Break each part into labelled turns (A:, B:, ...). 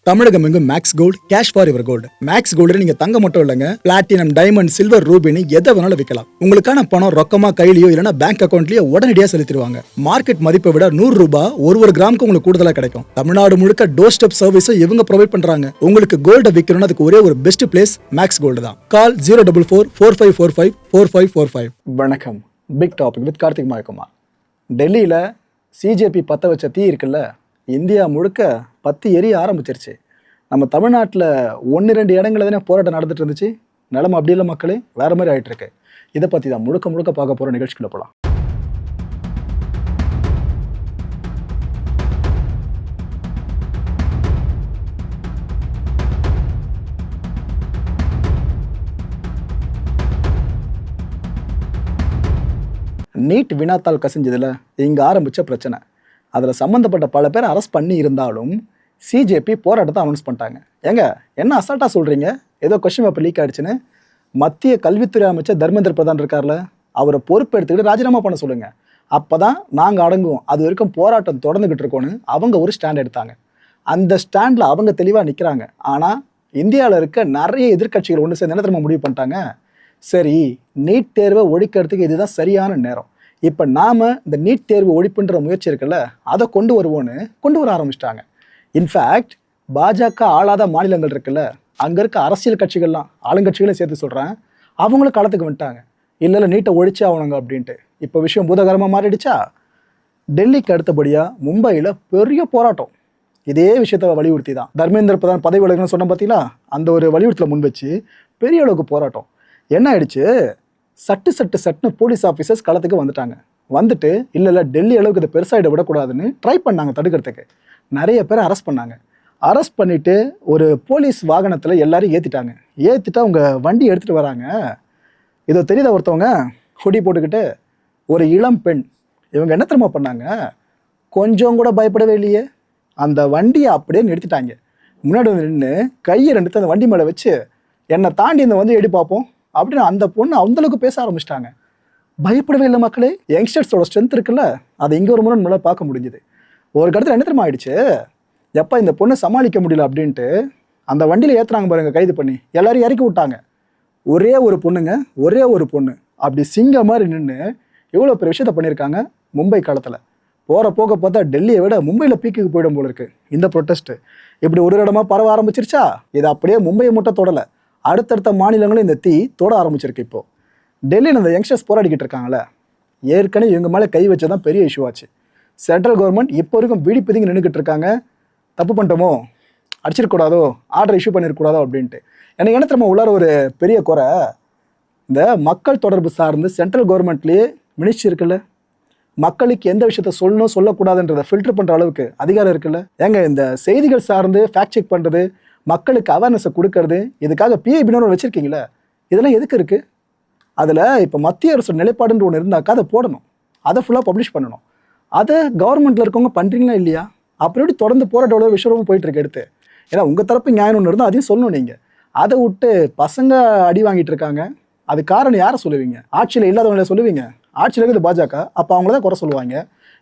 A: தமிழகம் எங்கும் max gold cash for your gold. Max gold நீங்க தங்க மட்டும் இல்லைங்க, பிளாட்டினம், டைமண்ட், சில்வர், ரூபினி எதை வேணாலும் விற்கலாம். உங்களுக்கான பணம் ரொக்கமா கையிலயோ இல்லைன்னா பேங்க் அக்கௌண்ட்லயோ உடனடியாக செலுத்திடுவாங்க. மார்க்கெட் மதிப்பை விட 100 ரூபாய் ஒரு கிராமுக்கு உங்களுக்கு கூடுதலாக கிடைக்கும். தமிழ்நாடு முழுக்க டோர் ஸ்டெப் சர்வீஸும் இவங்க ப்ரொவைட் பண்றாங்க. உங்களுக்கு கோல்ட விற்கணும்னு அதுக்கு ஒரே ஒரு பெஸ்ட் பிளேஸ் மேக்ஸ் கோல்டு தான். கால் 04445454545. வணக்கம். Big topic with Karthik Mayakumar. டெல்லியில சிஜேபி பத்த வச்ச தீ இருக்குல்ல, இந்தியா முழுக்க பத்தி எரிய ஆரம்பிச்சிருச்சு. நம்ம தமிழ்நாட்டில் 1-2 இடங்கள்ல தானே போராட்டம் நடந்துட்டு இருந்துச்சு. நிலைமை அப்படி இல்லை மக்களே, வேற மாதிரி ஆயிட்டு இருக்கு. இதை பற்றி தான் முழுக்க பார்க்க போகிற நிகழ்ச்சிக்குள்ள போகலாம். நீட் வினாத்தாள் கசிஞ்சதில் இங்கே ஆரம்பித்த பிரச்சனை. அதில் சம்மந்தப்பட்ட பல பேர் அரெஸ்ட் பண்ணி இருந்தாலும் சிஜேபி போராட்டத்தை அனௌன்ஸ் பண்ணிட்டாங்க. ஏங்க என்ன அசால்ட்டாக சொல்கிறீங்க, ஏதோ கொஸ்டின் பேப்பர் லீக் ஆகிடுச்சுன்னு? மத்திய கல்வித்துறை அமைச்சர் தர்மேந்திர பிரதான் இருக்கார்ல, அவரை பொறுப்பு எடுத்துக்கிட்டு ராஜினாமா பண்ண சொல்லுங்கள். அப்போ தான் நாங்கள் அடங்குவோம், அது வரைக்கும் போராட்டம் தொடர்ந்துக்கிட்டு இருக்கோன்னு அவங்க ஒரு ஸ்டாண்ட் எடுத்தாங்க. அந்த ஸ்டாண்டில் அவங்க தெளிவாக நிற்கிறாங்க. ஆனால் இந்தியாவில் இருக்க நிறைய எதிர்க்கட்சிகள் ஒன்று சேர்ந்து என்ன தெரியுமா முடிவு பண்ணிட்டாங்க, சரி நீட் தேர்வை ஒழிக்கிறதுக்கு இதுதான் சரியான நேரம், இப்போ நாம் இந்த நீட் தேர்வு ஒழிப்புன்ற முயற்சி இருக்குல்ல அதை கொண்டு வர ஆரம்பிச்சிட்டாங்க. இன்ஃபேக்ட் பாஜக ஆளாத மாநிலங்கள் இருக்குல்ல, அங்கே இருக்க அரசியல் கட்சிகள்லாம், ஆளுங்கட்சிகளையும் சேர்த்து சொல்கிறேன், அவங்களும் களத்துக்கு வந்துட்டாங்க. இல்லை நீட்டை ஒழிச்சு ஆகணுங்க அப்படின்ட்டு. இப்போ விஷயம் பூதகரமாக மாறிடுச்சா? டெல்லிக்கு அடுத்தபடியாக மும்பையில் பெரிய போராட்டம் இதே விஷயத்தை வலியுறுத்தி தான். தர்மேந்திர பிரதான் பதவி விலகணும்னு சொன்ன பார்த்தீங்களா, அந்த ஒரு வலியுறுத்தலை முன் வச்சு பெரிய அளவுக்கு போராட்டம். என்ன ஆயிடுச்சு, சட்டுன்னு போலீஸ் ஆஃபீஸர்ஸ் களத்துக்கு வந்துட்டு இல்லை டெல்லி அளவுக்கு இதை பெருசாகிட விடக்கூடாதுன்னு ட்ரை பண்ணாங்க தடுக்கிறதுக்கு. நிறைய பேர் அரெஸ்ட் பண்ணாங்க. அரெஸ்ட் பண்ணிவிட்டு ஒரு போலீஸ் வாகனத்தில் எல்லாரையும் ஏற்றிட்டு அவங்க வண்டி எடுத்துகிட்டு வராங்க. இதோ தெரியுதா, ஒருத்தவங்க ஹுடி போட்டுக்கிட்டு ஒரு இளம் பெண். இவங்க என்ன தெரியுமா பண்ணாங்க, கொஞ்சம் கூட பயப்படவே இல்லையே, அந்த வண்டியை அப்படியே நிறுத்திட்டாங்க. முன்னாடி வந்து நின்று கையை 2 அந்த வண்டி மேலே வச்சு என்னை தாண்டி இந்த வந்து எடி பார்ப்போம் அப்படின்னு அந்த பொண்ணு அந்தளவுக்கு பேச ஆரம்பிச்சிட்டாங்க. பயப்படவே இல்லை மக்களே. யங்ஸ்டர்ஸோட ஸ்ட்ரென்த் இருக்குல்ல, அதை இங்கே ஒரு முறை நம்மளால் பார்க்க முடிஞ்சுது. ஒரு கட்டத்தில் என்ன தெரியுமா ஆயிடுச்சு, எப்போ இந்த பொண்ணை சமாளிக்க முடியல அப்படின்ட்டு அந்த வண்டியில் ஏற்றுறாங்க பாருங்க, கைது பண்ணி எல்லாரையும் இறக்கி விட்டாங்க. ஒரே ஒரு பொண்ணு அப்படி சிங்க மாதிரி நின்று எவ்வளோ பெரிய விஷயத்த பண்ணியிருக்காங்க மும்பை காலத்தில். போக பார்த்தா டெல்லியை விட மும்பையில் பீக்குக்கு போயிடும் போல இருக்கு இந்த ப்ரொட்டஸ்ட்டு. இப்படி ஒரு இடமா பரவ ஆரம்பிச்சிருச்சா, இது அப்படியே மும்பையை மட்டும் தொடலை, அடுத்தடுத்த மாநிலங்களும் இந்த தீ தொட ஆரம்பிச்சிருக்கு. இப்போது டெல்லியில் இந்த யங்ஸ்டர்ஸ் போராடிக்கிட்டு இருக்காங்களே, ஏற்கனவே இவங்க மேலே கை வச்சதான் பெரிய இஷ்யூ ஆச்சு. சென்ட்ரல் கவர்மெண்ட் இப்போ வரைக்கும் பிடிப்பதுங்க நின்றுக்கிட்டு இருக்காங்க. தப்பு பண்ணிட்டோமோ, அடிச்சிருக்கூடாதோ, ஆர்டர் இஷ்யூ பண்ணிருக்கூடாதோ அப்படின்ட்டு. எனக்கு என்ன தெரியுமா உள்ளார ஒரு பெரிய குறை, இந்த மக்கள் தொடர்பு சார்ந்து சென்ட்ரல் கவர்மெண்ட்லேயே மினிஸ்ட்ரி இருக்குல்ல, மக்களுக்கு எந்த விஷயத்த சொல்லணும் சொல்லக்கூடாதுன்றதை ஃபில்டர் பண்ணுற அளவுக்கு அதிகாரம் இருக்குல்ல. ஏங்க இந்த செய்திகள் சார்ந்து ஃபேக்ட் செக் பண்ணுறது, மக்களுக்கு அவேர்னஸை கொடுக்கறது, இதுக்காக பிஐபின்னு வச்சுருக்கீங்களே, இதெல்லாம் எதுக்கு இருக்குது? அதில் இப்போ மத்திய அரசு நிலைப்பாடுன்ற ஒன்று இருந்தாக்கா அதை போடணும், அதை ஃபுல்லாக பப்ளிஷ் பண்ணணும். அதை கவர்மெண்ட்டில் இருக்கவங்க பண்ணுறீங்களா இல்லையா? அப்படி எப்படி தொடர்ந்து போராட்ட விஷயமும் போயிட்டுருக்கு எடுத்து. ஏன்னா உங்கள் தரப்பு நியாயம் ஒன்று இருந்தால் அதையும் சொல்லணும். நீங்கள் அதை விட்டு பசங்க அடி வாங்கிட்டு இருக்காங்க, அது காரணம் யாரை சொல்லுவீங்க? ஆட்சியில் இல்லாதவங்கள சொல்லுவீங்க. ஆட்சியில் இருக்குது பாஜக, அப்போ அவங்கள தான் குறை சொல்லுவாங்க.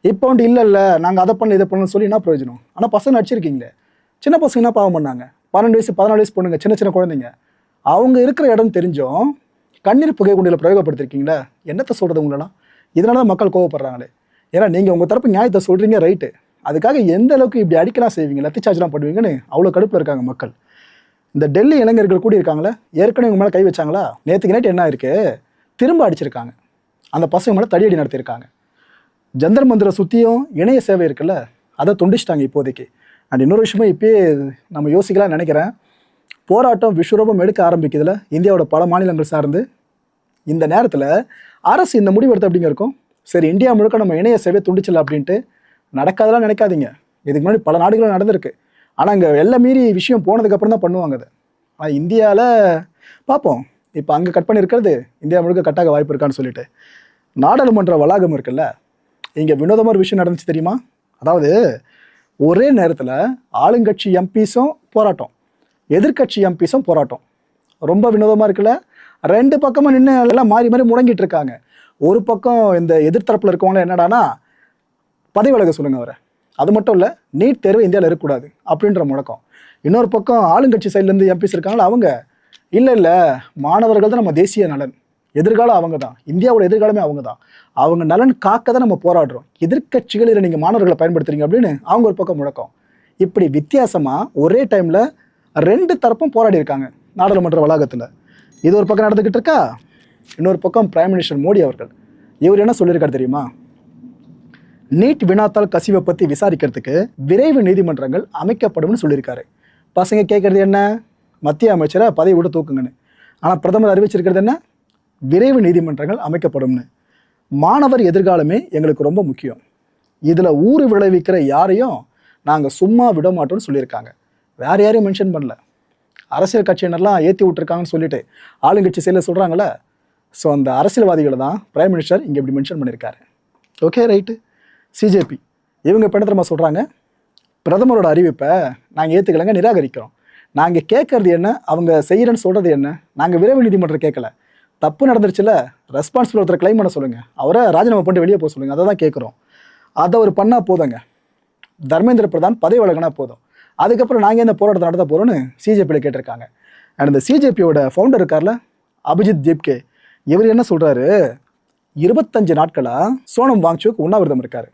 A: இப்போ வந்துட்டு இல்லை நாங்கள் அதை பண்ண இதை பண்ணணும்னு சொல்லி என்ன பிரயோஜனம்? ஆனால் பசங்க அடிச்சிருக்கீங்களே, சின்ன பசங்க என்ன பாவம் பண்ணாங்க? 12 வயசு 14 வயசு பொண்ணுங்க, சின்ன குழந்தைங்க, அவங்க இருக்கிற இடம் தெரிஞ்சும் கண்ணீர் புகை குண்டியில் பிரயோகப்படுத்திருக்கீங்களே, என்னத்தை சொல்கிறது உங்களெல்லாம்? இதனால தான் மக்கள் கோவப்படுறாங்களே. ஏன்னா நீங்கள் உங்கள் தரப்பு நியாயத்தை சொல்கிறீங்க, ரைட்டு, அதுக்காக எந்த அளவுக்கு இப்படி அடிக்கலாம் செய்வீங்க, லத்தி சார்ஜ்லாம் பண்ணுவீங்கன்னு அவ்வளோ கடுப்பில் இருக்காங்க மக்கள். இந்த டெல்லி இளைஞர்கள் கூடி இருக்காங்களே, ஏற்கனவே உங்க மேலே கை வச்சாங்களா, நேற்றுக்கு நைட்டு என்ன இருக்குது, திரும்ப அடிச்சிருக்காங்க. அந்த பசங்க மேலே தடியடி நடத்தியிருக்காங்க. ஜந்தர் மந்திரை சுற்றியும் இணைய சேவை இருக்குல்ல, அதை துண்டிச்சிட்டாங்க இப்போதைக்கு. அண்ட் இன்னொரு விஷயமும் இப்போயே நம்ம யோசிக்கலாம்னு நினைக்கிறேன். போராட்டம் விஸ்வரூபம் எடுக்க ஆரம்பிக்கிறதுல இந்தியாவோட பல மாநிலங்கள் சார்ந்து இந்த நேரத்தில் அரசு இந்த முடிவு எடுத்து அப்படிங்க இருக்கும், சரி இந்தியா முழுக்க நம்ம இணைய சேவை துண்டிச்சிடலாம் அப்படின்ட்டு. நடக்காதெல்லாம் நினைக்காதீங்க, இதுக்கு முன்னாடி பல நாடுகளும் நடந்திருக்கு. ஆனால் அங்கே எல்லாம் மீறி விஷயம் போனதுக்கப்புறம் தான் பண்ணுவாங்க அது. ஆனால் இந்தியாவில் பார்ப்போம், இப்போ அங்கே கட் பண்ணியிருக்கிறது இந்தியா முழுக்க கட்டாக வாய்ப்பு இருக்கான்னு சொல்லிட்டு. நாடாளுமன்ற வளாகம் இருக்குல்ல, இங்கே வினோதமாக ஒரு விஷயம் நடந்துச்சு தெரியுமா? அதாவது ஒரே நேரத்தில் ஆளுங்கட்சி எம்பிஸும் போராட்டம், எதிர்கட்சி எம்பிஸும் போராட்டம். ரொம்ப வினோதமாக இருக்குல்ல. 2 பக்கமும் நின்று எல்லாம் மாறி முடங்கிட்டு இருக்காங்க. ஒரு பக்கம் இந்த எதிர்த்தரப்பில் இருக்கவங்கள என்னடானா பதவி விலக சொல்லுங்க அவரை, அது மட்டும் இல்லை நீட் தேர்வு இந்தியாவில் இருக்கக்கூடாது அப்படின்ற முழக்கம். இன்னொரு பக்கம் ஆளுங்கட்சி சைட்லேருந்து எம்பிஸ் இருக்காங்களா அவங்க இல்லை மாணவர்கள் தான் நம்ம தேசிய நலன், எதிர்காலம் அவங்க தான், இந்தியாவோட எதிர்காலமே அவங்க தான், அவங்க நலன் காக்க தான் நம்ம போராடுறோம், எதிர்க்கட்சிகள் இதை நீங்கள் மாணவர்களை பயன்படுத்துறீங்க அப்படின்னு அவங்க ஒரு பக்கம் முழக்கம். இப்படி வித்தியாசமாக ஒரே டைமில் 2 தரப்பும் போராடி இருக்காங்க நாடாளுமன்ற வளாகத்தில். இது ஒரு பக்கம் நடந்துக்கிட்டு இருக்கா. இன்னொரு பக்கம் பிரைம் மினிஸ்டர் மோடி அவர்கள் இவர் என்ன சொல்லியிருக்காரு தெரியுமா? நீட் வினாத்தாள் கசிவை பற்றி விசாரிக்கிறதுக்கு விரைவு நீதிமன்றங்கள் அமைக்கப்படும்னு சொல்லியிருக்காரு. பசங்க கேட்குறது என்ன? மத்திய அமைச்சரை பதவி விட்டு தூக்குங்கன்னு. ஆனால் பிரதமர் அறிவிச்சிருக்கிறது என்ன? விரைவு நீதிமன்றங்கள் அமைக்கப்படும்னு. மாணவர் எதிர்காலமே எங்களுக்கு ரொம்ப முக்கியம், இதில் ஊறு விளைவிக்கிற யாரையும் நாங்கள் சும்மா விட மாட்டோம்னு சொல்லியிருக்காங்க. வேறு யாரையும் மென்ஷன் பண்ணல. அரசியல் கட்சியினர்லாம் ஏற்றி விட்டுருக்காங்கன்னு சொல்லிட்டு ஆளுங்கட்சி செயலில் சொல்கிறாங்களே, ஸோ அந்த அரசியல்வாதிகளை தான் பிரைம் மினிஸ்டர் இங்கே இப்படி மென்ஷன் பண்ணியிருக்காரு. Okay right. சிஜேபி இவங்க இப்போ என்ன தெரியுமா சொல்கிறாங்க? பிரதமரோட அறிவிப்பை நாங்கள் ஏற்றுக்கலைங்க, நிராகரிக்கிறோம். நாங்கள் கேட்கறது என்ன, அவங்க செய்கிறேன்னு சொல்கிறது என்ன? நாங்கள் விரைவு நீதிமன்றம் கேட்கல, தப்பு நடந்துருச்சுல, ரெஸ்பான்சிபிள் ஒருத்தர் கிளைம் பண்ண சொல்லுங்கள், அவரை ராஜினாமா பண்ணிட்டு வெளியே போக சொல்லுங்கள், அதை தான் கேட்குறோம். அதை அவர் பண்ணால் போதுங்க, தர்மேந்திர பிரதான் பதவி விலகினா போதும், அதுக்கப்புறம் நாங்கள் இந்த போராட்டத்தை நடத்த போகிறோன்னு சிஜேபியில் கேட்டிருக்காங்க. அண்ட் இந்த சிஜேபியோட ஃபவுண்டர் இருக்கார்ல அபிஜித் ஜிப்கே, இவர் என்ன சொல்கிறாரு? 25 நாட்களாக சோனம் வாங்சுக் உண்ணாவிரதம் இருக்கார்.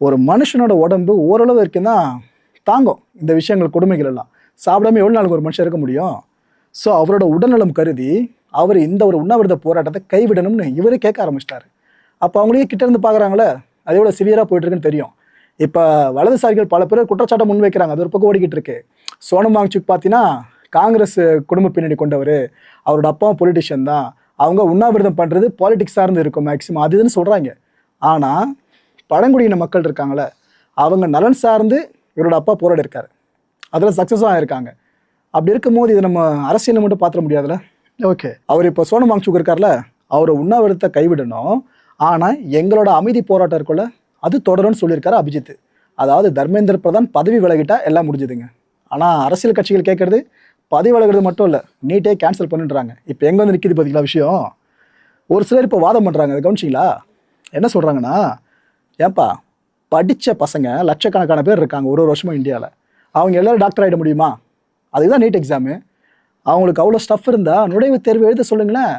A: ஒரு மனுஷனோட உடம்பு ஓரளவு இருக்குன்னா தாங்கும் இந்த விஷயங்கள், கொடுமைகள் எல்லாம். சாப்பிடாம எவ்வளோ நாளுக்கு ஒரு மனுஷன் இருக்க முடியும்? ஸோ அவரோட உடல்நலம் கருதி அவர் இந்த ஒரு உண்ணாவிரத போராட்டத்தை கைவிடணும்னு இவரே கேட்க ஆரம்பிச்சிட்டாரு. அப்போ அவங்களே கிட்ட இருந்து பார்க்குறாங்களே, அது எவ்வளோ சிவியராக போயிட்டுருக்குன்னு தெரியும். இப்போ வலதுசாரிகள் பல பேர் குற்றச்சாட்டை முன் வைக்கிறாங்க, அது ஒரு பக்கம் ஓடிக்கிட்டு இருக்கு. சோனம் வாங்சுக் பார்த்தீங்கன்னா காங்கிரஸ் குடும்ப பின்னணி கொண்டவர், அவரோட அப்பாவும் பொலிட்டிஷியன் தான், அவங்க உண்ணாவிரதம் பண்ணுறது பாலிடிக்ஸ் சார்ந்து இருக்கும் மேக்ஸிமம், அது இதுன்னு சொல்கிறாங்க. ஆனால் பழங்குடியின மக்கள் இருக்காங்களே, அவங்க நலன் சார்ந்து இவரோட அப்பா போராடி இருக்காரு, அதில் சக்ஸஸும் ஆகிருக்காங்க. அப்படி இருக்கும்போது இது நம்ம அரசியலை மட்டும் பார்த்துட முடியாதுல்ல. ஓகே, அவர் இப்போ சோனம் வாங்சுக் இருக்கார்ல, அவரை உண்ணாவிரதத்தை கைவிடணும், ஆனால் எங்களோட அமைதி போராட்டம் இருக்குல்ல அது தொடரும்னு சொல்லியிருக்காரு அபிஜித். அதாவது தர்மேந்திர பிரதான் பதவி விலகிட்டா எல்லாம் முடிஞ்சுதுங்க. ஆனால் அரசியல் கட்சிகள் கேட்குறது பதவி விலகிறது மட்டும் இல்லை, நீட்டே கேன்சல் பண்ணிடுறாங்க. இப்போ எங்கே வந்து நிற்கிது பார்த்தீங்களா விஷயம்? ஒரு சிலர் இப்போ வாதம் பண்ணுறாங்க, அது கவனிச்சிங்களா? என்ன சொல்கிறாங்கன்னா, ஏன்பா படித்த பசங்க லட்சக்கணக்கான பேர் இருக்காங்க ஒரு வருஷமாக இந்தியாவில், அவங்க எல்லோரும் டாக்டர் ஆகிட முடியுமா? அதுதான் நீட் எக்ஸாமு. அவங்களுக்கு அவ்வளோ ஸ்டஃப் இருந்தால் நுழைவுத் தேர்வு எழுத சொல்லுங்களேன்,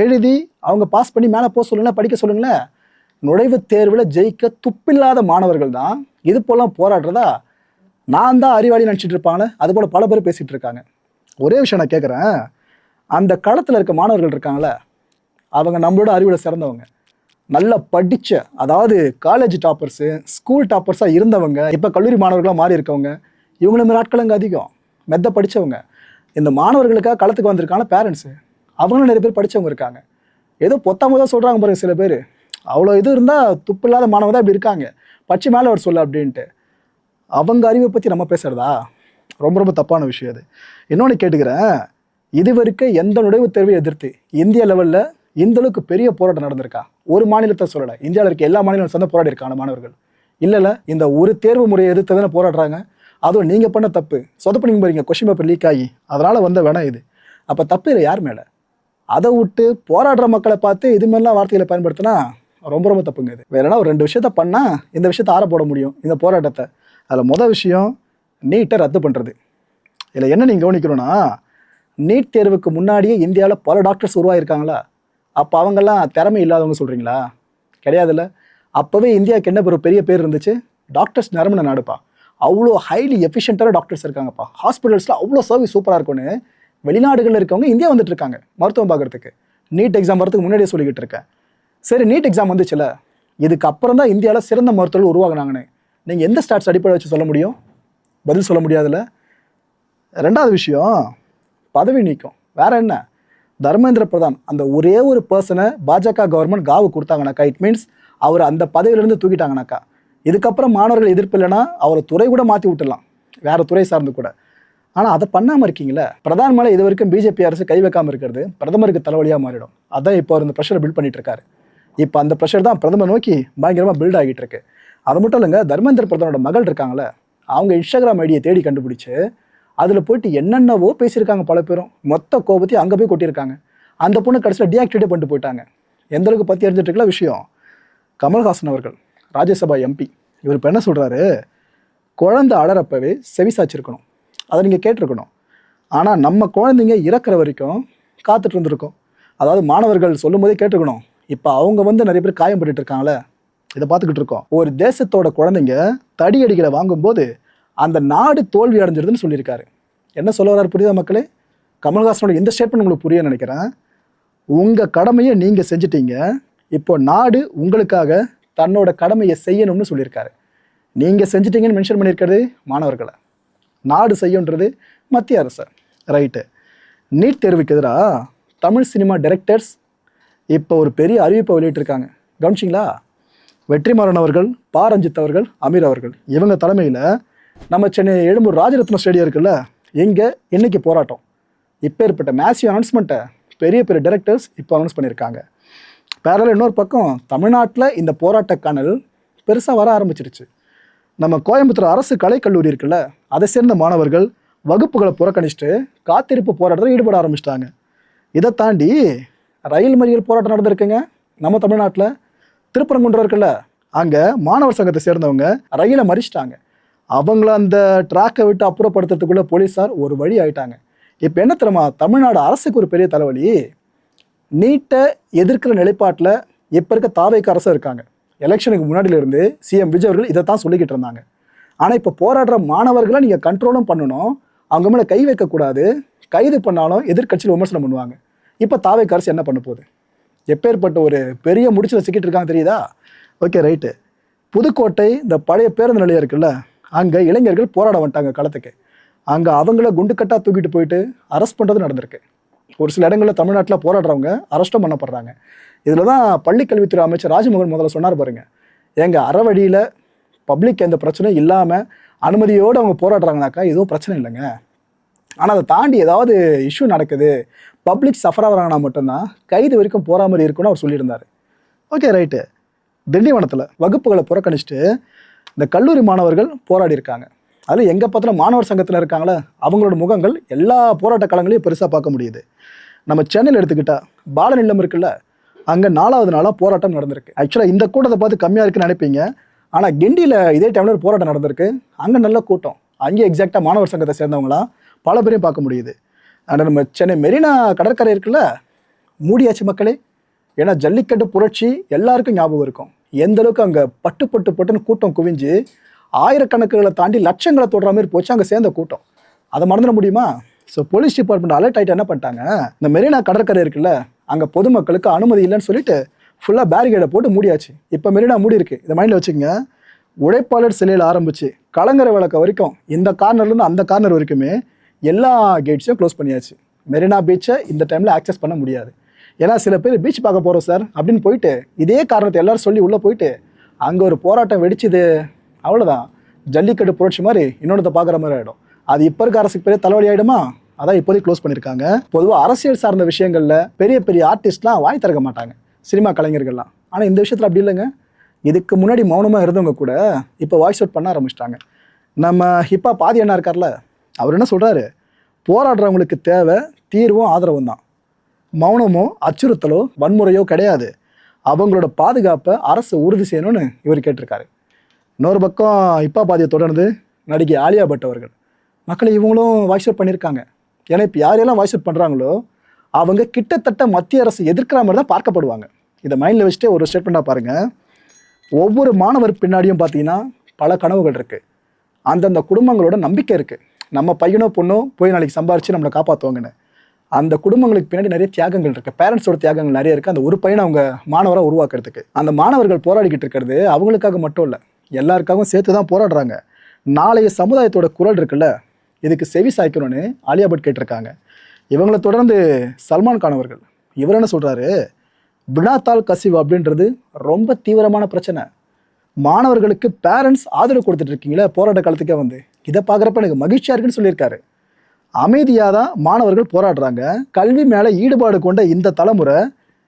A: எழுதி அவங்க பாஸ் பண்ணி மேலே போக சொல்லுங்களேன், படிக்க சொல்லுங்களேன். நுழைவுத் தேர்வில் ஜெயிக்க துப்பில்லாத மாணவர்கள் தான் இது போலாம் போராடுறதா நான் தான் அறிவாளி நினச்சிட்டு இருப்பாங்களே, அதுபோல் பல பேர் பேசிகிட்டு இருக்காங்க. ஒரே விஷயம் நான் கேட்குறேன், அந்த களத்தில் இருக்க மாணவர்கள் இருக்காங்களே, அவங்க நம்மளோட அறிவில் சிறந்தவங்க, நல்லா படித்த, அதாவது காலேஜ் டாப்பர்ஸு, ஸ்கூல் டாப்பர்ஸாக இருந்தவங்க, இப்போ கல்லூரி மாணவர்களாக மாறி இருக்கவங்க, இவங்களும் நாட்கள் அங்கே அதிகம் மெத்த படித்தவங்க. இந்த மாணவர்களுக்காக களத்துக்கு வந்திருக்காங்க பேரண்ட்ஸு, அவங்களும் நிறைய பேர் படித்தவங்க இருக்காங்க. ஏதோ பொத்தாம தான் சொல்கிறாங்க பாருங்க சில பேர், அவ்வளோ இது இருந்தால் துப்பு இல்லாத மாணவ தான் இப்படி இருக்காங்க, பச்சை மேலே அவர் சொல்ல அப்படின்ட்டு. அவங்க அறிவை பற்றி நம்ம பேசுகிறதா ரொம்ப ரொம்ப தப்பான விஷயம் அது. இன்னொன்று கேட்டுக்கிறேன், இது வரைக்கும் எந்த நுழைவுத் தேர்வை எதிர்த்து இந்திய லெவலில் இந்தளவுக்கு பெரிய போராட்டம் நடந்திருக்கா? ஒரு மாநிலத்தை சொல்லலை, இந்தியாவில் இருக்க எல்லா மாநிலம் சேர்ந்து போராடி இருக்காங்க மாணவர்கள். இல்லைல்ல, இந்த ஒரு தேர்வு முறையை எதிர்த்து தானே போராடுறாங்க. அதுவும் நீங்கள் பண்ண தப்பு, சொதப்பணிங்க போறீங்க, கொஸ்டின் பேப்பர் லீக் ஆகி, அதனால் வந்த வேணாம் இது. அப்போ தப்பு இல்லை யார் மேலே? அதை விட்டு போராடுற மக்களை பார்த்து இது மாதிரிலாம் வார்த்தைகளை பயன்படுத்தினா ரொம்ப ரொம்ப தப்புங்க இது. வேறனா ஒரு 2 விஷயத்த பண்ணால் இந்த விஷயத்தை ஆற போட முடியும் இந்த போராட்டத்தை. அதில் மொதல் விஷயம் நீட்டை ரத்து பண்ணுறது. இதில் என்ன நீங்கள் கவனிக்கணும்னா, நீட் தேர்வுக்கு முன்னாடியே இந்தியாவில் பல டாக்டர்ஸ் உருவாகிருக்காங்களா? அப்போ அவங்கெல்லாம் திறமை இல்லாதவங்க சொல்கிறீங்களா? கிடையாதுல்ல. அப்போவே இந்தியாவுக்கு என்ன பெரிய பேர் இருந்துச்சு, டாக்டர்ஸ் நிரம்பின நாடுப்பா. அவ்வளோ ஹைலி எஃபிஷியண்ட்டான டாக்டர்ஸ் இருக்காங்கப்பா. ஹாஸ்பிட்டல்ஸில் அவ்வளோ சர்வீஸ் சூப்பராக இருக்கும்னு வெளிநாடுகளில் இருக்கவங்க இந்தியா வந்துட்டு இருக்காங்க மருத்துவம் பார்க்குறதுக்கு. நீட் எக்ஸாம் வரதுக்கு முன்னாடியே சொல்லிக்கிட்டு இருக்கேன். சரி, நீட் எக்ஸாம் வந்துச்சுல, இதுக்கு அப்புறம் தான் இந்தியாவில் சிறந்த மருத்துவர்கள் உருவாகினாங்கன்னு நீங்கள் எந்த ஸ்டாட்ஸ் அடிப்படை வச்சு சொல்ல முடியும்? பதில் சொல்ல முடியாதுல்ல. 2வது விஷயம் பதவி நீக்கம். வேற என்ன, தர்மேந்திர பிரதான் அந்த ஒரே ஒரு பர்சனை பாஜக கவர்மெண்ட் காவு கொடுத்தாங்கனாக்கா, இட் மீன்ஸ் அவர் அந்த பதவியிலேருந்து தூக்கிட்டாங்கனாக்கா, இதுக்கப்புறம் மாணவர்கள் எதிர்ப்பு இல்லைன்னா அவரை துறை கூட மாற்றி விட்டுடலாம், வேற துறை சார்ந்து கூட. ஆனால் அதை பண்ணாமல் இருக்கீங்களே. பிரதான் மேலே இது வரைக்கும் பிஜேபி அரசு கை வைக்காமல் இருக்கிறது பிரதமருக்கு தலைவலியாக மாறிடும். அதான் இப்போ அவர் இந்த ப்ரெஷரை பில்ட் பண்ணிட்டு இருக்காரு. இப்போ அந்த ப்ரெஷர் தான் பிரதமர் நோக்கி பயங்கரமாக பில்ட் ஆகிட்டு இருக்கு. அது மட்டும் இல்லைங்க, தர்மேந்திர பிரதானோட மகள் இருக்காங்களே, அவங்க இன்ஸ்டாகிராம் ஐடியை தேடி கண்டுபிடிச்சு அதில் போயிட்டு என்னென்னவோ பேசியிருக்காங்க பல பேரும். மொத்த கோபத்தையும் அங்கே போய் கொட்டியிருக்காங்க. அந்த பொண்ணு கடைசியில் டீஆக்டிவேட் பண்ணிட்டு போயிட்டாங்க. எந்த அளவுக்கு பற்றி அறிஞ்சிட்டு இருக்கல விஷயம். கமல்ஹாசன் அவர்கள் ராஜ்யசபா எம்பி, இவர் இப்போ என்ன சொல்கிறாரு, குழந்தை அழறப்பவே செவிசாச்சிருக்கணும், அதை நீங்கள் கேட்டிருக்கணும். ஆனால் நம்ம குழந்தைங்க இறக்குற வரைக்கும் காத்துட்டு இருந்திருக்கோம். அதாவது மாணவர்கள் சொல்லும் போதே கேட்டிருக்கணும். இப்போ அவங்க வந்து நிறைய பேர் காயம்பட்டு இருக்காங்களே, இதை பார்த்துக்கிட்டு இருக்கோம். ஒரு தேசத்தோட குழந்தைங்க தடியடிகளை வாங்கும்போது அந்த நாடு தோல்வி அடைஞ்சிருதுன்னு சொல்லியிருக்காரு. என்ன சொல்ல வர்றாரு புரியுதா மக்களே? கமல்ஹாசனோட இந்த ஸ்டேட்மெண்ட் உங்களுக்கு புரிய நினைக்கிறேன். உங்கள் கடமையை நீங்கள் செஞ்சிட்டீங்க, இப்போ நாடு உங்களுக்காக தன்னோட கடமையை செய்யணும்னு சொல்லியிருக்காரு. நீங்கள் செஞ்சிட்டீங்கன்னு மென்ஷன் பண்ணியிருக்கிறது மாணவர்களை, நாடு செய்யுன்றது மத்திய அரசு. ரைட்டு. நீட் தேர்வுக்கு எதிராக தமிழ் சினிமா டைரக்டர்ஸ் இப்போ ஒரு பெரிய அறிவிப்பை வெளியிட்டிருக்காங்க. கவனிச்சிங்களா? வெற்றிமாறன் அவர்கள், பா ரஞ்சித் அவர்கள், அமீர் அவர்கள் இவங்க தலைமையில் நம்ம சென்னை எழும்பூர் ராஜரத்னம் ஸ்டேடியம் இருக்குல்ல, இங்கே இன்னைக்கு போராட்டம். இப்போ ஏற்பட்ட மேசிவ் அனௌன்ஸ்மெண்ட்டை பெரிய பெரிய டைரக்டர்ஸ் இப்போ அனௌன்ஸ் பண்ணியிருக்காங்க. பேரல இன்னொரு பக்கம் தமிழ்நாட்டில் இந்த போராட்ட கனல் பெருசாக வர ஆரம்பிச்சிருச்சு. நம்ம கோயம்புத்தூர் அரசு கலைக்கல்லூரி இருக்குல்ல, அதை சேர்ந்த மாணவர்கள் வகுப்புகளை புறக்கணிச்சுட்டு காத்திருப்பு போராட்டத்தில் ஈடுபட ஆரம்பிச்சிட்டாங்க. இதை தாண்டி ரயில் மறியல் போராட்டம் நடந்திருக்குங்க நம்ம தமிழ்நாட்டில். திருப்பரங்குன்றம் இருக்குல்ல, அங்கே மாணவர் சங்கத்தை சேர்ந்தவங்க ரயிலை மறிச்சிட்டாங்க. அவங்கள அந்த ட்ராக்கை விட்டு அப்புறப்படுத்துறதுக்குள்ளே போலீஸார் ஒரு வழி ஆயிட்டாங்க. இப்போ என்ன தெரியுமா, தமிழ்நாடு அரசுக்கு ஒரு பெரிய தலைவலி. நீட்டை எதிர்க்கிற நிலைப்பாட்டில் இப்போ இருக்க தாவேக்கு அரசு இருக்காங்க. எலெக்ஷனுக்கு முன்னாடியிலிருந்து சிஎம் விஜய் அவர்கள் இதை தான் சொல்லிக்கிட்டு இருந்தாங்க. ஆனால் இப்போ போராடுற மாணவர்களை நீங்கள் கண்ட்ரோலும் பண்ணணும், அவங்க மேலே கை வைக்கக்கூடாது, கைது பண்ணாலும் எதிர்கட்சியில் விமர்சனம் பண்ணுவாங்க. இப்போ தாவேக்கு அரசு என்ன பண்ண போகுது? எப்பேற்பட்ட ஒரு பெரிய முடிச்சு வச்சுக்கிட்டு இருக்காங்க தெரியுதா? Okay right. புதுக்கோட்டை இந்த பழைய பேருந்து நிலையம் இருக்குல்ல, அங்கே இளைஞர்கள் போராட வந்துட்டாங்க களத்துக்கு. அங்கே அவங்கள குண்டுக்கட்டாக தூக்கிட்டு போயிட்டு அரெஸ்ட் பண்ணுறது நடந்திருக்கு. ஒரு சில இடங்களில் தமிழ்நாட்டில் போராடுறவங்க அரெஸ்ட்டும் பண்ணப்படுறாங்க. இதில் தான் பள்ளிக்கல்வித்துறை அமைச்சர் ராஜ்மோகன் முதல்ல சொன்னார் பாருங்க, எங்கள் அறவழியில் பப்ளிக் எந்த பிரச்சனையும் இல்லாமல் அனுமதியோடு அவங்க போராடுறாங்கனாக்கா எதுவும் பிரச்சனை இல்லைங்க. ஆனால் அதை தாண்டி ஏதாவது இஷ்யூ நடக்குது, பப்ளிக் சஃபர் ஆகிறாங்கன்னா மட்டும்தான் கைது வரைக்கும் போகிற மாதிரி இருக்குன்னு அவர் சொல்லியிருந்தார். Okay right. திண்டிவனத்தில் வகுப்புகளை புறக்கணிச்சுட்டு இந்த கல்லூரி மாணவர்கள் போராடி இருக்காங்க. அதில் எங்கே பார்த்தாலும் மாணவர் சங்கத்தில் இருக்காங்களே, அவங்களோட முகங்கள் எல்லா போராட்ட களங்களையும் பெருசாக பார்க்க முடியுது. நம்ம சென்னையில் எடுத்துக்கிட்டால் பாலநிலம் இருக்குல்ல, அங்கே 4வது நாளாக போராட்டம் நடந்திருக்கு. ஆக்சுவலாக இந்த கூட்டத்தை பார்த்து கம்மியாக இருக்குன்னு நினைப்பீங்க, ஆனால் கிண்டியில் இதே டைமில் ஒரு போராட்டம் நடந்திருக்கு. அங்கே நல்ல கூட்டம். அங்கேயே எக்ஸாக்டாக மாணவர் சங்கத்தை சேர்ந்தவங்களாம் பல பேரையும் பார்க்க முடியுது. ஆனால் நம்ம சென்னை மெரினா கடற்கரை இருக்குல்ல, மூடியாச்சு மக்களே. ஏன்னா ஜல்லிக்கட்டு புரட்சி எல்லாருக்கும் ஞாபகம் இருக்கும். எந்த அளவுக்கு அங்கே பட்டுன்னு கூட்டம் குவிஞ்சு ஆயிரக்கணக்குகளை தாண்டி லட்சங்களை தொடுற மாதிரி போச்சு அங்கே சேர்ந்த கூட்டம். அதை மறந்துட முடியுமா? ஸோ போலீஸ் டிபார்ட்மெண்ட் அலர்ட் ஆகிட்டு என்ன பண்ணிட்டாங்க, இந்த மெரினா கடற்கரை இருக்குல்ல, அங்கே பொதுமக்களுக்கு அனுமதி இல்லைன்னு சொல்லிட்டு ஃபுல்லாக பேரிகேடை போட்டு மூடியாச்சு. இப்போ மெரினா மூடி இருக்கு. இதை மைண்டில் வச்சுக்கோங்க. உழைப்பாளர் சிலையில் ஆரம்பிச்சு கலங்கரை விளக்க வரைக்கும், இந்த கார்னர்லேருந்து அந்த கார்னர் வரைக்குமே எல்லா கேட்ஸையும் க்ளோஸ் பண்ணியாச்சு. மெரினா பீச்சை இந்த டைமில் ஆக்சஸ் பண்ண முடியாது. ஏன்னா சில பேர் பீச் பார்க்க போகிறோம் சார் அப்படின்னு போயிட்டு இதே காரணத்தை எல்லாரும் சொல்லி உள்ளே போயிட்டு அங்கே ஒரு போராட்டம் வெடிச்சுது, அவ்வளோதான். ஜல்லிக்கட்டு புரட்சி மாதிரி இன்னொன்றத்தை பார்க்குற மாதிரி ஆகிடும். அது இப்போ இருக்க அரசுக்கு பெரிய தலைவலி ஆகிடுமா? அதான் இப்போதைக்கு க்ளோஸ் பண்ணியிருக்காங்க. பொதுவாக அரசியல் சார்ந்த விஷயங்களில் பெரிய பெரிய ஆர்டிஸ்ட்லாம் வாய் திறக்க மாட்டாங்க, சினிமா கலைஞர்கள்லாம். ஆனால் இந்த விஷயத்தில் அப்படி இல்லைங்க. இதுக்கு முன்னாடி மௌனமாக இருந்தவங்க கூட இப்போ வாய்ஸ் அவுட் பண்ண ஆரம்பிச்சிட்டாங்க. நம்ம ஹிப்ஹாப் பாதி அண்ணா இருக்கார்ல, அவர் என்ன சொல்கிறாரு, போராடுறவங்களுக்கு தேவை தீர்வும் ஆதரவும் தான், மௌனமோ அச்சுறுத்தலோ வன்முறையோ கிடையாது, அவங்களோட பாதுகாப்பை அரசு உறுதி செய்யணும்னு இவர் கேட்டிருக்காரு. இன்னொரு பக்கம் ஹிப்ஹாப் பாதியை தொடர்ந்து நடிகை ஆலியா பட் அவர்கள், மக்களை இவங்களும் வாய்ஸ் அவுட் பண்ணியிருக்காங்க. ஏன்னா இப்போ யாரெல்லாம் வாய்ஸ் அவுட் பண்ணுறாங்களோ அவங்க கிட்டத்தட்ட மத்திய அரசு எதிர்க்கிற மாதிரி தான் பார்க்கப்படுவாங்க. இதை மைண்டில் வச்சுட்டு ஒரு ஸ்டேட்மெண்ட்டாக பாருங்கள். ஒவ்வொரு மாணவர் பின்னாடியும் பார்த்தீங்கன்னா பல கனவுகள் இருக்குது, அந்தந்த குடும்பங்களோட நம்பிக்கை இருக்குது. நம்ம பையனோ பொண்ணோ போய் நாளைக்கு சம்பாரித்து நம்மளை காப்பாற்றுவாங்கன்னு. அந்த குடும்பங்களுக்கு பின்னாடி நிறைய தியாகங்கள் இருக்குது, பேரண்ட்ஸோட தியாகங்கள் நிறைய இருக்குது. அந்த ஒரு பையனை அவங்க மாணவராக உருவாக்குறதுக்கு அந்த மாணவர்கள் போராடிக்கிட்டு இருக்கிறது அவங்களுக்காக மட்டும் இல்லை, எல்லாருக்காகவும் சேர்த்து தான் போராடுறாங்க. நாளைய சமுதாயத்தோட குரல் இருக்குல்ல, இதுக்கு செவி சாய்க்கணும்னு ஆலியா பட் கேட்டிருக்காங்க. இவங்களை தொடர்ந்து சல்மான் கான் அவர்கள், இவர் என்ன சொல்கிறாரு, வினாத்தாள் கசிவு அப்படின்றது ரொம்ப தீவிரமான பிரச்சனை. மாணவர்களுக்கு பேரண்ட்ஸ் ஆதரவு கொடுத்துட்டு இருக்கீங்களே போராட்ட காலத்துக்கே வந்து, இதை பார்க்குறப்ப எனக்கு மகிழ்ச்சியாக இருக்குன்னு சொல்லியிருக்காரு. அமைதியாக தான் மாணவர்கள் போராடுறாங்க. கல்வி மேலே ஈடுபாடு கொண்ட இந்த தலைமுறை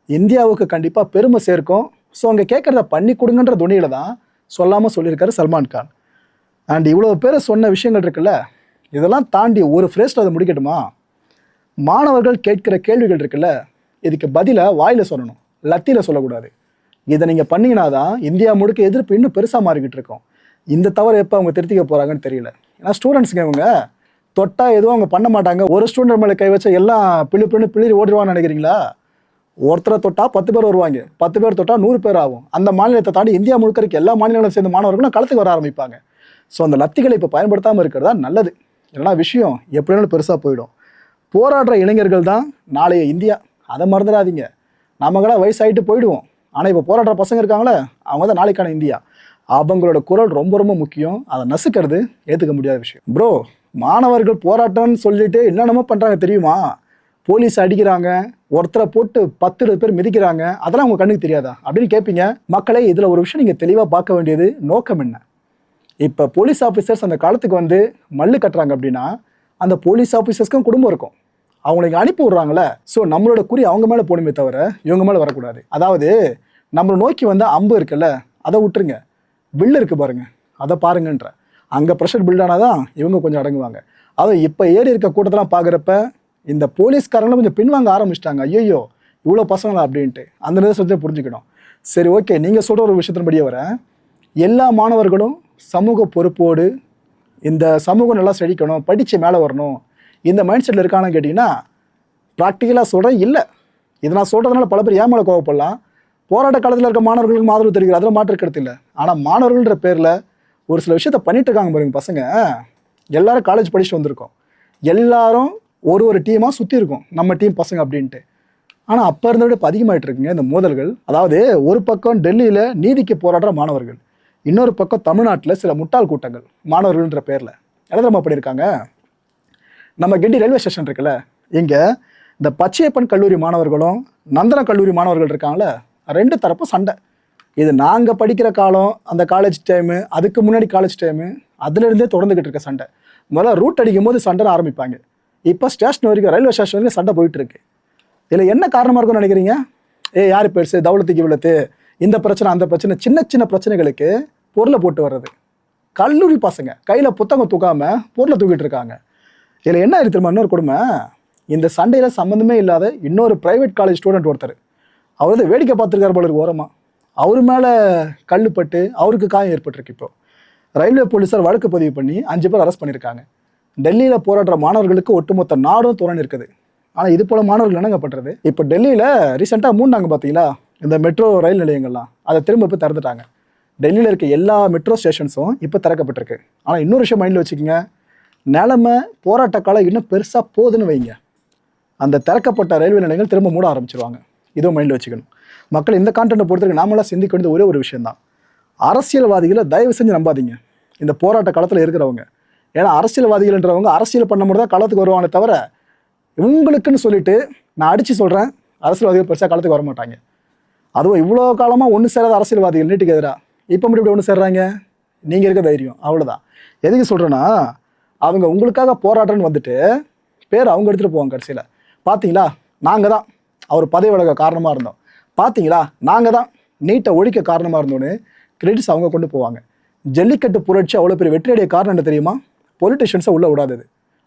A: இந்தியாவுக்கு கண்டிப்பாக பெருமை சேர்க்கும். ஸோ அங்கே கேட்குறத பண்ணி கொடுங்கன்ற துணியில் தான் சொல்லாமல் சொல்லியிருக்காரு சல்மான் கான். அண்ட் இவ்வளோ பேர் சொன்ன விஷயங்கள் இருக்குல்ல, இதெல்லாம் தாண்டி ஒரு ஃப்ரேஸில் அதை முடிக்கட்டுமா? மாணவர்கள் கேட்குற கேள்விகள் இருக்குல்ல, இதுக்கு பதிலாக வாயில் சொல்லணும், லத்தியில் சொல்லக்கூடாது. இதை நீங்கள் பண்ணிங்கன்னா தான் இந்தியா முழுக்க எதிர்ப்பு இன்னும் பெருசாக மாறிக்கிட்டு இருக்கோம். இந்த தவறு எப்போ அவங்க திருத்திக்க போகிறாங்கன்னு தெரியல. ஏன்னா ஸ்டூடெண்ட்ஸுங்க இவங்க தொட்டா எதுவும் அவங்க பண்ண மாட்டாங்க. ஒரு ஸ்டூடெண்ட் மேலே கை வச்சா எல்லாம் பிளிரி ஓடிடுவான்னு நினைக்கிறீங்களா? ஒருத்தரை தொட்டா 10 பேர் வருவாங்க, 10 பேர் தொட்டா 100 பேர் ஆகும். அந்த மாநிலத்தை தாண்டி இந்தியா முழுக்க இருக்க எல்லா மாநிலங்களும் சேர்ந்த மாணவர்களும் களத்துக்கு வர ஆரம்பிப்பாங்க. ஸோ அந்த லத்திகளை இப்போ பயன்படுத்தாமல் இருக்கிறதா நல்லது. இல்லைனா விஷயம் எப்படினாலும் பெருசாக போயிடும். போராடுற இளைஞர்கள் தான் நாளைய இந்தியா, அதை மறந்துடாதீங்க. நமக்கெல்லாம் வயசாகிட்டு போயிடுவோம், ஆனால் இப்போ போராடுற பசங்க இருக்காங்களே, அவங்க தான் நாளைக்கான இந்தியா. அவங்களோட குரல் ரொம்ப ரொம்ப முக்கியம். அதை நசுக்கிறது ஏற்றுக்க முடியாத விஷயம். ப்ரோ, மாணவர்கள் போராட்டம்னு சொல்லிட்டு என்னென்னமோ பண்ணுறாங்க தெரியுமா? போலீஸ் அடிக்கிறாங்க, ஒருத்தரை போட்டு 10-20 பேர் மிதிக்கிறாங்க, அதெல்லாம் அவங்க கண்ணுக்கு தெரியாதா அப்படின்னு கேட்பீங்க. மக்களே, இதில் ஒரு விஷயம் நீங்கள் தெளிவாக பார்க்க வேண்டியது நோக்கம் என்ன. இப்போ போலீஸ் ஆஃபீஸர்ஸ் அந்த காலத்துக்கு வந்து மல்லு கட்டுறாங்க அப்படின்னா அந்த போலீஸ் ஆஃபீஸர்ஸ்க்கும் குடும்பம் இருக்கும், அவங்களுக்கு அனுப்பி விட்றாங்களே. ஸோ நம்மளோட குறி அவங்க மேலே போடுமே தவிர இவங்க மேலே வரக்கூடாது. அதாவது நம்மளை நோக்கி வந்து அம்பு இருக்குல்ல, அதை விட்டுருங்க, பில்லு இருக்குது பாருங்க, அதை பாருங்கன்ற. அங்கே ப்ரெஷர் பில்ட் ஆனால் தான் இவங்க கொஞ்சம் அடங்குவாங்க. அதுவும் இப்போ ஏறி இருக்க கூட்டத்தெல்லாம் பார்க்குறப்ப இந்த போலீஸ்காரங்களும் கொஞ்சம் பின்வாங்க ஆரம்பிச்சிட்டாங்க. ஐயோ இவ்வளோ பசங்களா அப்படின்ட்டு அந்த நிதர்சனத்தை புரிஞ்சுக்கணும். சரி, ஓகே, நீங்கள் சொல்கிற ஒரு விஷயத்தின்படியே வரேன். எல்லா மாணவர்களும் சமூக பொறுப்போடு இந்த சமூகம் நல்லா செழிக்கணும், படித்து மேலே வரணும், இந்த மைண்ட் செட்டில் இருக்கானு கேட்டிங்கன்னா ப்ராக்டிக்கலாக சொல்கிறேன் இல்லை. இதை நான் சொல்கிறதுனால பல பேர் ஏமால கோவப்படலாம். போராட்ட காலத்தில் இருக்க மாணவர்களுக்கு ஆதரவு தெரிவிக்கிற அதில் மாற்றுக்கிறது இல்லை. ஆனால் மாணவர்கள்ன்ற பேரில் ஒரு சில விஷயத்த பண்ணிட்டு இருக்காங்க பாருங்க பசங்க. எல்லாரும் காலேஜ் படிச்சுட்டு வந்திருக்கோம், எல்லாரும் ஒரு டீமாக சுற்றி இருக்கும், நம்ம டீம் பசங்க அப்படின்ட்டு. ஆனால் அப்போ இருந்தோட இப்போ அதிகமாகிட்டு இருக்குங்க இந்த மோதல்கள். அதாவது ஒரு பக்கம் டெல்லியில் நீதிக்கு போராடுற மாணவர்கள், இன்னொரு பக்கம் தமிழ்நாட்டில் சில முட்டாள் கூட்டங்கள் மாணவர்கள்ன்ற பேரில் எழுதமா பண்ணியிருக்காங்க. நம்ம கிண்டி ரயில்வே ஸ்டேஷன் இருக்குல்ல, இங்கே இந்த பச்சையப்பன் கல்லூரி மாணவர்களும் நந்தன கல்லூரி மாணவர்கள் இருக்காங்களே, 2 தரப்பும் சண்டை. இது நாங்கள் படிக்கிற காலம், அந்த காலேஜ் டைமு, அதுக்கு முன்னாடி காலேஜ் டைமு, அதுலேருந்தே தொடர்ந்துக்கிட்டு இருக்க சண்டை. முதல்ல ரூட் அடிக்கும் போது சண்டை ஆரம்பிப்பாங்க, இப்போ ஸ்டேஷன் வரைக்கும், ரயில்வே ஸ்டேஷன் வரைக்கும் சண்டை போயிட்டுருக்கு. இதில் என்ன காரணமாக இருக்கும்னு நினைக்கிறீங்க? யார் பெருசு, தௌலத்துக்கு இவ்வளத்து, இந்த பிரச்சனை அந்த பிரச்சனை, சின்ன சின்ன பிரச்சனைகளுக்கு பொருளை போட்டு வர்றது. கல்லூரி பசங்க கையில் புத்தகம் தூக்காமல் பொருளை தூக்கிட்டு இருக்காங்க. இதில் என்ன ஆயிடுச்சு தெரியுமா? இன்னொரு கொடுமை, இந்த சண்டையில் சம்மந்தமே இல்லாத இன்னொரு ப்ரைவேட் காலேஜ் ஸ்டூடெண்ட் ஒருத்தர், அவர் வேடிக்கை பார்த்துருக்காரு போல இருக்கு ஓரமாக, அவர் மேலே கல்லுப்பட்டு அவருக்கு காயம் ஏற்பட்டிருக்கு. இப்போ ரயில்வே போலீஸார் வழக்கு பதிவு பண்ணி 5 பேர் அரெஸ்ட் பண்ணியிருக்காங்க. டெல்லியில் போராடுற மாணவர்களுக்கு ஒட்டுமொத்த நாடும் துறன்னு இருக்குது. ஆனால் இது போல் மாணவர்கள் என்னங்க பண்ணுறது? இப்போ டெல்லியில் ரீசெண்டாக மூடினாங்க பார்த்தீங்களா இந்த மெட்ரோ ரயில் நிலையங்கள்லாம், அதை திரும்ப இப்போ திறந்துட்டாங்க. டெல்லியில் இருக்க எல்லா மெட்ரோ ஸ்டேஷன்ஸும் இப்போ திறக்கப்பட்டிருக்கு. ஆனால் இன்னொரு விஷயம் மைண்டில் வச்சுக்கோங்க, நிலைமை போராட்ட காலம் இன்னும் பெருசாக போகுதுன்னு வைங்க, அந்த திறக்கப்பட்ட ரயில்வே நிலையங்கள் திரும்ப மூட ஆரம்பிச்சிருவாங்க. இதுவும் மைண்டில் வச்சுக்கணும். மக்கள் இந்த கான்டென்ட்டை பொறுத்தவரைக்கும் நாமெல்லாம் சிந்திக்க வேண்டியது ஒரே ஒரு விஷயந்தான், அரசியல்வாதிகளை தயவு செஞ்சு நம்பாதீங்க இந்த போராட்ட காலத்தில் இருக்கிறவங்க. ஏன்னா அரசியல்வாதிகள்ன்றவங்க அரசியல் பண்ண மட்டும் தான் களத்துக்கு வருவாங்க தவிர, உங்களுக்குன்னு சொல்லிட்டு நான் அடித்து சொல்கிறேன், அரசியல்வாதிகள் பெருசாக களத்துக்கு வர மாட்டாங்க. அதுவும் இவ்வளோ காலமாக ஒன்று சேராத அரசியல்வாதிகள் நீட்டுக்கு எதிராக இப்போ மட்டும் இப்படி ஒன்று சேர்றாங்க. நீங்கள் இருக்க தைரியம் அவ்வளோதான். எதுக்கு சொல்கிறேன்னா, அவங்க உங்களுக்காக போராட்டம்னு வந்துட்டு பேர் அவங்க எடுத்துகிட்டு போவாங்க. கடைசியில் பார்த்தீங்களா, நாங்கள் தான் அவர் பதவி விலக காரணமாக இருந்தோம், பார்த்தீங்களா நாங்கள் தான் நீட்டை ஒழிக்க காரணமாக இருந்தோன்னு கிரெடிட்ஸ் அவங்க கொண்டு போவாங்க. ஜல்லிக்கட்டு புரட்சி அவ்வளோ பெரிய வெற்றியடைய காரணம் என்ன தெரியுமா? பொலிட்டிஷியன்ஸை உள்ளே விடாதது.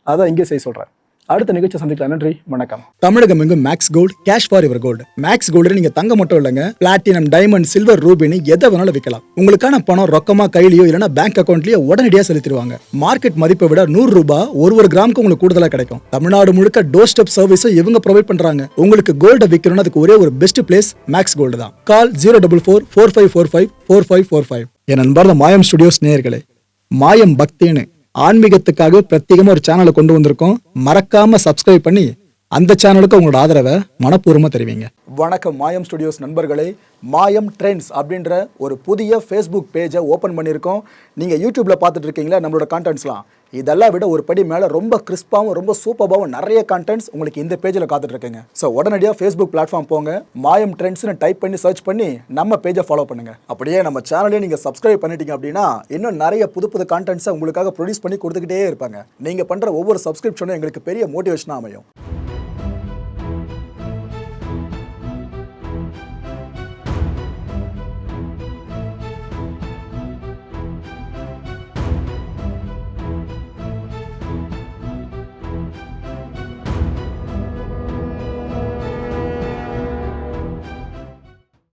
A: அதான் இங்கே செய்ய சொல்கிறேன். அடுத்த நிகழ்ச்சி சந்திக்கலாம். நன்றி, வணக்கம். தமிழகம் எங்கும் max gold, cash for your gold. Max gold நீங்க தங்க மட்டும் இல்லைங்க, பிளாட்டினம், டைமண்ட், சில்வர், ரூபினி எதை வேணாலும் விற்கலாம். உங்களுக்கான பணம் ரொக்கமா கையிலயோ இல்லைன்னா பேங்க் அக்கௌண்ட்லயோ உடனடியாக செலுத்திடுவாங்க. மார்க்கெட் மதிப்பை விட 100 ரூபாய் ஒரு கிராமுக்கு உங்களுக்கு கூடுதலாக கிடைக்கும். தமிழ்நாடு முழுக்க டோர் ஸ்டெப் சர்வீஸும் இவங்க ப்ரொவைட் பண்றாங்க. உங்களுக்கு கோல்டை விற்கணும்னு அதுக்கு ஒரே ஒரு பெஸ்ட் பிளேஸ் மேக்ஸ் கோல்டு தான். கால் 04445454545. என் அன்பார்ந்த மாயம் ஸ்டுடியோஸ் நேயர்களே, மாயம் பக்தின்னு ஆன்மீகத்துக்காக பிரத்யேகமா ஒரு சேனலை கொண்டு வந்திருக்கோம். மறக்காம சப்ஸ்கிரைப் பண்ணி அந்த சேனலுக்கு உங்களோட ஆதரவை மனப்பூர்வமாக தெரிவிங்க. வணக்கம் மாயம் ஸ்டுடியோஸ் நண்பர்களே. மாயம் ட்ரெண்ட்ஸ் அப்படின்ற ஒரு புதிய ஃபேஸ்புக் பேஜை ஓப்பன் பண்ணியிருக்கோம். நீங்கள் யூடியூப்பில் பார்த்துட்டு இருக்கீங்களா நம்மளோட கான்டென்ட்ஸ்லாம், இதெல்லாம் விட ஒரு படி மேலே ரொம்ப கிறிஸ்பாகவும் ரொம்ப சூப்பராகவும் நிறைய கான்டென்ட்ஸ் உங்களுக்கு இந்த பேஜில் காத்துட்ருக்குங்க. ஸோ உடனடியாக ஃபேஸ்புக் பிளாட்ஃபார்ம் போங்க, மாயம் ட்ரெண்ட்ஸ்னு டைப் பண்ணி சர்ச் பண்ணி நம்ம பேஜை ஃபாலோ பண்ணுங்கள். அப்படியே நம்ம சேனலையும் நீங்கள் சப்ஸ்கிரைப் பண்ணிட்டீங்க அப்படின்னா இன்னும் நிறைய புது கான்டென்ட்ஸை உங்களுக்காக ப்ரொடியூஸ் பண்ணி கொடுத்துக்கிட்டே இருப்பாங்க. நீங்கள் பண்ணுற ஒவ்வொரு சப்ஸ்கிரிப்ஷனும் எங்களுக்கு பெரிய மோட்டிவேஷனாக அமையும்.